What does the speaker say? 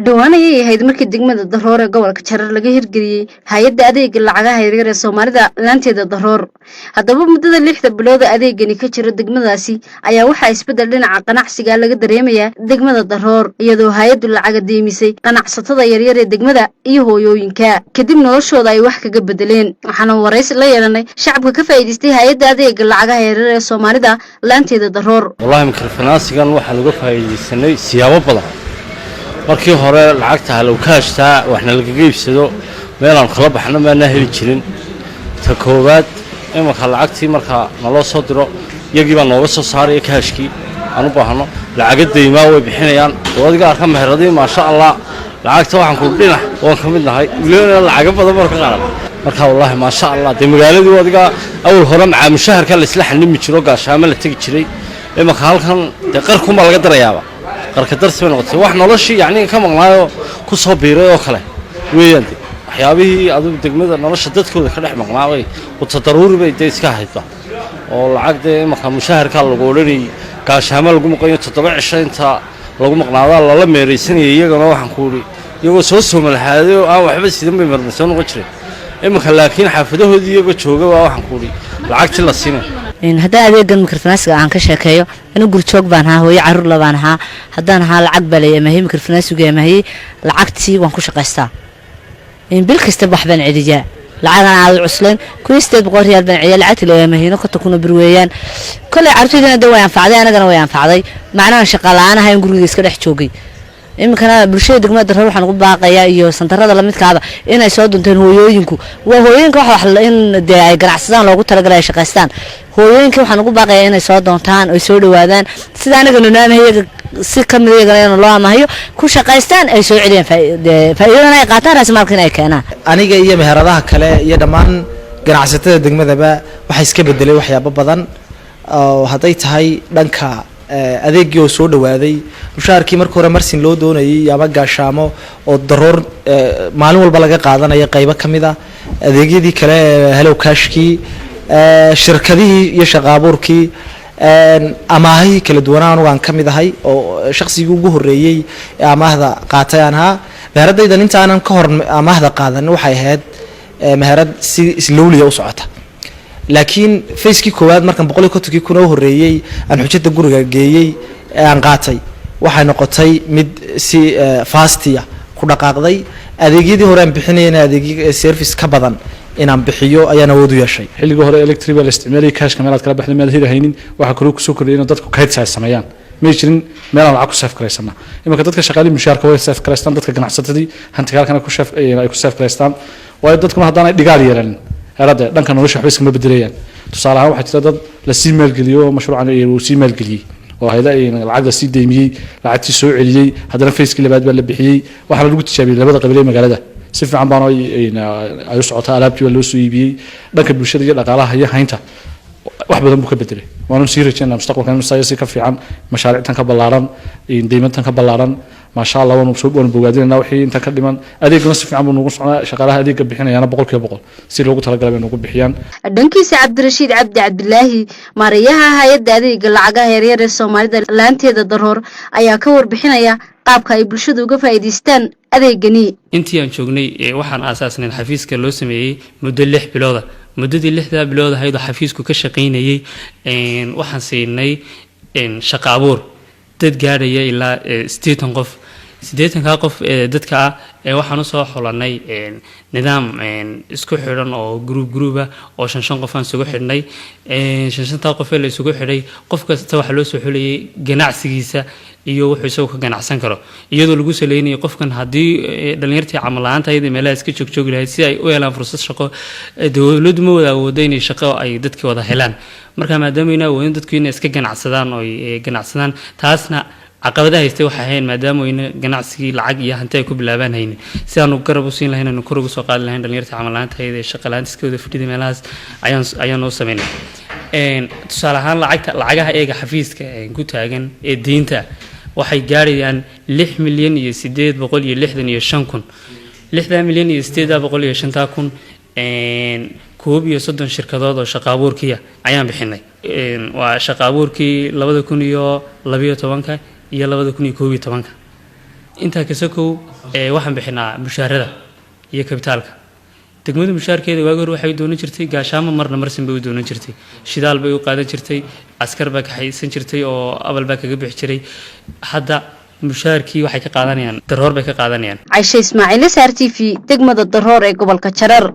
dhawaan ayay ahayd markii degmada Daroor ee gobolka Jarar laga hirgeliyay hay'adda adeegga lacagaha yaryar ee Soomaalida laanteeda Daroor. Haddaba muddada 6 bilood adeegani ka jira degmadaasi ayaa waxa isbedel dhinaca ganacsiga laga dareemayaa degmada Daroor iyadoo hay'addu lacag deemisay ganacsatada yaryar ee degmada iyo hooyooyinka kadib noloshooda ay wax kaga bedeleen. Waxaana waraysi la yeelanay shacabka ka faa'iideystay hay'adda adeegga lacagaha yaryar ee Soomaalida laanteeda Daroor. Wallahi microfinance-gan waxa laga faa'iideysanay siyaabo badan. markii hore lacagta hal u kaashtaa waxna laga iibsado meel aan kala baxno ma heli jirin ta koowaad imanka lacagtii marka naloo soo diro iyagii baa nooga soo saaray kaashkii aan u baahno lacag deymaa way bixinayaan wadiga arka meheradii ma sha Allah lacagta waxaan ku dhinac oo ka mid nahay wiilana lacag badan marka wallahi ma sha Allah de magaaladii wadiga awal hore macaa mushaharka la isla xanimi jiro gaashaamo la tagi jiray imanka halkan de qarkuma laga darayaaba qarka darsi noqotay wax noloshii yaani ka maqnaayo ku soo biiray oo kale weeyaan waxyaabihii adu degmada nolosha dadkooda ka dhex maqnaabay oo tadaruuri bay iska hayda oo lacagde marka mushaharka lagu oranay gaashaamo lagu maqayo 7 cisho inta lagu maqnaada la meereysanay iyagana waxaan ku uri iyagoo soo soomalahaado aan waxba sidan bay marnaysan uga jiray imanka laakiin xaafadahoodii iyaga jooga waxaan ku uri lacagtii la siinay هذا أديك الميكروفوناس عن كشكايو أنا قلت شوك بانها وهي عرور لبانها هدانها العقب لي ما هي ميكروفوناس وجا ما هي العقتي وانكوش قيستا بالكستبح بين عديجا العادة على العسلين كل استبقوا ريال بين عيال عتل ما هي نقطة تكونوا برويان كل عرفتنا دوايان فعدي أنا قنا ويان فعدي معناه شغال أنا هاي نقول يسكت حشوقي إمكان بالشيء دقمة درهم حنقول باقي يا سنترة لا متكعبة إن يسودون تين هويينكو وهويينكو حل إن ده جرعسان لو قلت رجلا شقستان هويينكو حنقول باقي إن يسودون تان ويسودوا وادان سيدنا قلنا نام هي سكم رجلا الله ما هي كل شقستان يسوي عليهم فإذا قاتل رأس مالكنا يكنا أنا جاي مهرضها كلا يدمان جرعسته دقمة ذبا وحيسك بدلي وحيا ببضن وهذيت هاي لنكا adeegii oo soo dhawaaday mushaarkii markii hore marsin loo doonayay ama gaashaamo oo daroor maalin walba laga qaadanayo qaybo kamida adeegyadii kale hellow cashkii shirkadihii iyo shaqaabuurkii amaahii kala duwanaan waan kamid ahay oo shakhsigii ugu horeeyay amaahda qaatay aanha meheradaydan inta aanan ka hor amaahda qaadan waxay ahayd meherad si slowly u socota laakiin facekii koowaad markan 150 kun oo horeeyay aan xujada guriga geeyay aan qaatay waxay noqotay mid si fastiya ku dhaqaaqday adeegyadii hore aan bixinayna adeegyada service ka badan inaan bixiyo ayaan awood u yeeshay xilliga hore electric wala isticmaalay cash kamalaad kala baxday meel hirahaynin waxa kale ku soo kordhiyay in dadku kayd sameeyaan ma jirin meel aan lacag ku saf kareysana imanka dadka shaqaale mushaarka way saf kareystaan dadka ganacsatadii hantigaalkana ku saf ay ku saf kareystaan way dadku hadaan ay dhigaal yeelan هذا دان كانوا ليش حبيس كم بدريان تصالحوا واحد تدد لسيمال قليو مشروع عن وسيمال قلي وهذا العقد سي ديمي لعتي سو عليي هذا فيس كل بعد بلا بخيي waxa lagu tijaabiyay labada qabiilay magaalada si fiican baan ay socota alaabtii loo soo iibiyay dhanka bulshada iyo dhaqaalaha iyo haynta wax badan buu ka bedelay waanu sii rajaynaa mustaqbalka inuu ka fiican mashaariictan ka balaaran deymantan ka balaaran ما شاء الله ونبصون بوجودنا وحي أنت كلمان أديك نصف عم نقص على شغلها أديك بحنا أنا بقول كي بقول سير لوجو ترى قلبي نقول بحيان دنكيس عبد الرشيد عبد الله مريها هيد أديك العجاه هرير الصومالي لانتي الضرور أيها كور بحنا يا قابك يبلشوا وقف أيديستان أديك جني أنتي أنشوجني وحنا أساسا الحفيز كلو سمي مدلح بلوده مدة اللحظة بلوده هيدا حفيزكو كشقيني وحنا سيني شقابور dad gaaraya ilaa 80 qof 80 qof dadka waxaan soo xulanay nidaam isku xiran oo group ah oo 5 qof aan isugu xidhnay 5 qof la isugu xidhay qof kasta waxa loo soo xulayay ganacsigiisa iyo wuxuu soo ka ganacsan karo iyadoo lagu saleeyay qofkan hadii dhalinyartii camalaanta ay meelaha iska joog lahayd si ay u helaan fursad shaqo dawladdu ma wada awoodeen shaqo ay dadka wada helaan marka maadaama ay awoodeen dadku inay iska ganacsadaan oo ganacsadaan taasna caqabadaha haystay waxa ahayn maadaama ay ganacsiga lacag iyo hanti ay ku bilaabaan hayeen si aanu garab u siin lahayn inuu kor ugu soo qaadi lahayn dhalinyartii camalaanta ay shaqo laantiskooda fadhida meelahaas ayaan noo sameynay tusaale ahaan lacagaha eega xafiiska ku taagan ee diinta waxay gaarayaan 6 milyan iyo 865 kun 6 milyan iyo 865 kun koob iyo 30 shirkadood oo shaqo abuurkiya ayaan bixinay waa shaqo abuurkii 2012 iyo 2011 intaa kasakow waxaan bixinaa mushaarada iyo kabitaalka degmada mushaarkeeda waagi hore waxay doonan jirtay gaashaamo marna marsin bay u doonan jirtay shidaal bay u qaadan jirtay askar baa ka haysan jirtay oo abal baa kaga bixi jiray hadda mushaarkii waxay ka qaadanayaan daroor bay ka qaadanayaan Caysha Ismaaciil SRTV degmada Daroor ee gobolka Jarar.